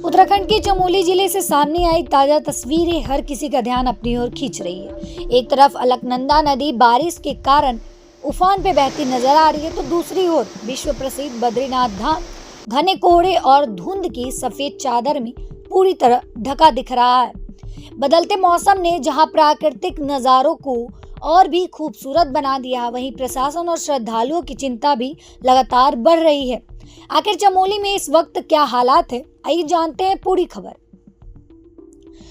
उत्तराखंड के चमोली जिले से सामने आई ताजा तस्वीरें हर किसी का ध्यान अपनी ओर खींच रही है। एक तरफ अलकनंदा नदी बारिश के कारण उफान पे बहती नजर आ रही है, तो दूसरी ओर विश्व प्रसिद्ध बद्रीनाथ धाम घने कोहरे और धुंध की सफेद चादर में पूरी तरह ढका दिख रहा है। बदलते मौसम ने जहां प्राकृतिक नजारों को और भी खूबसूरत बना दिया, वहीं प्रशासन और श्रद्धालुओं की चिंता भी लगातार बढ़ रही है। आखिर चमोली में इस वक्त क्या हालात है, आइए जानते हैं पूरी खबर।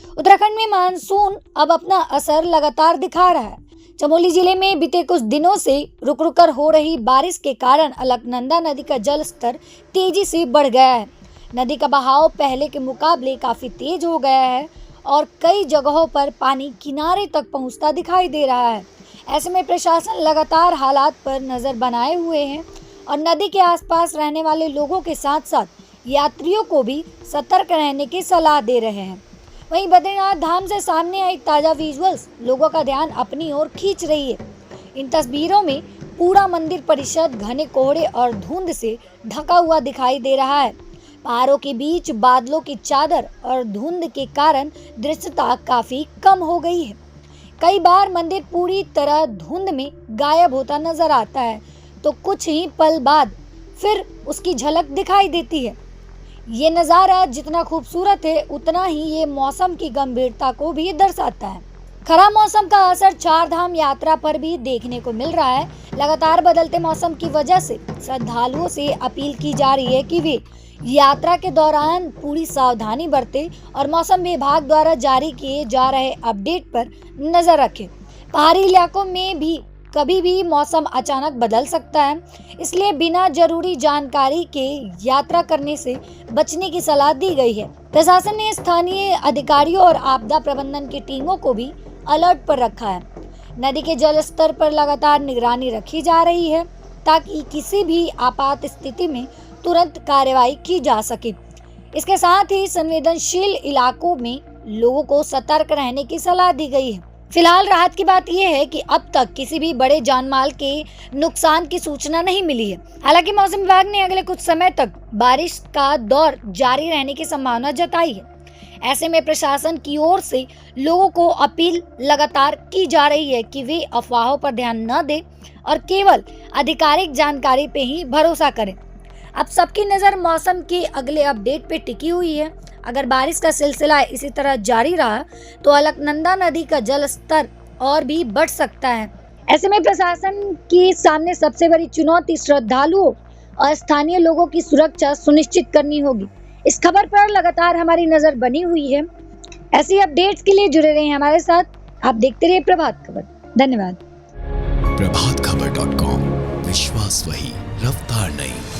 उत्तराखंड में मानसून अब अपना असर लगातार दिखा रहा है। चमोली जिले में बीते कुछ दिनों से रुक रुक कर हो रही बारिश के कारण अलकनंदा नदी का जल स्तर तेजी से बढ़ गया है। नदी का बहाव पहले के मुकाबले काफी तेज हो गया है और कई जगहों पर पानी किनारे तक पहुंचता दिखाई दे रहा है। ऐसे में प्रशासन लगातार हालात पर नजर बनाए हुए हैं और नदी के आसपास रहने वाले लोगों के साथ साथ यात्रियों को भी सतर्क रहने की सलाह दे रहे हैं। वहीं बद्रीनाथ धाम से सामने आई ताजा विजुअल्स लोगों का ध्यान अपनी ओर खींच रही है। इन तस्वीरों में पूरा मंदिर परिसर घने कोहरे और धुंध से ढका हुआ दिखाई दे रहा है। पहाड़ों के बीच बादलों की चादर और धुंध के कारण दृश्यता काफी कम हो गई है। कई बार मंदिर पूरी तरह धुंध में गायब होता नजर आता है, तो कुछ ही पल बाद फिर उसकी झलक दिखाई देती है। ये नज़ारा जितना खूबसूरत है, उतना ही ये मौसम की गंभीरता को भी दर्शाता है। खराब मौसम का असर चार धाम यात्रा पर भी देखने को मिल रहा है। लगातार बदलते मौसम की वजह से श्रद्धालुओं से अपील की जा रही है कि वे यात्रा के दौरान पूरी सावधानी बरतें और मौसम विभाग द्वारा जारी किए जा रहे अपडेट पर नजर रखें। पहाड़ी इलाकों में भी कभी भी मौसम अचानक बदल सकता है, इसलिए बिना जरूरी जानकारी के यात्रा करने से बचने की सलाह दी गई है। प्रशासन ने स्थानीय अधिकारियों और आपदा प्रबंधन की टीमों को भी अलर्ट पर रखा है। नदी के जल स्तर पर लगातार निगरानी रखी जा रही है ताकि किसी भी आपात स्थिति में तुरंत कार्रवाई की जा सके। इसके साथ ही संवेदनशील इलाकों में लोगों को सतर्क रहने की सलाह दी गई है। फिलहाल राहत की बात यह है कि अब तक किसी भी बड़े जानमाल के नुकसान की सूचना नहीं मिली है। हालांकि मौसम विभाग ने अगले कुछ समय तक बारिश का दौर जारी रहने की संभावना जताई है। ऐसे में प्रशासन की ओर से लोगों को अपील लगातार की जा रही है कि वे अफवाहों पर ध्यान न दें और केवल आधिकारिक जानकारी पे ही भरोसा करें। अब सबकी नज़र मौसम के अगले अपडेट पे टिकी हुई है। अगर बारिश का सिलसिला इसी तरह जारी रहा तो अलकनंदा नदी का जल स्तर और भी बढ़ सकता है। ऐसे में प्रशासन के सामने सबसे बड़ी चुनौती श्रद्धालुओं और स्थानीय लोगों की सुरक्षा सुनिश्चित करनी होगी। इस खबर पर लगातार हमारी नजर बनी हुई है। ऐसी अपडेट्स के लिए जुड़े रहें हमारे साथ। आप देखते रहिए प्रभात खबर। धन्यवाद। प्रभातखबर.com, विश्वास वही, रफ्तार नहीं।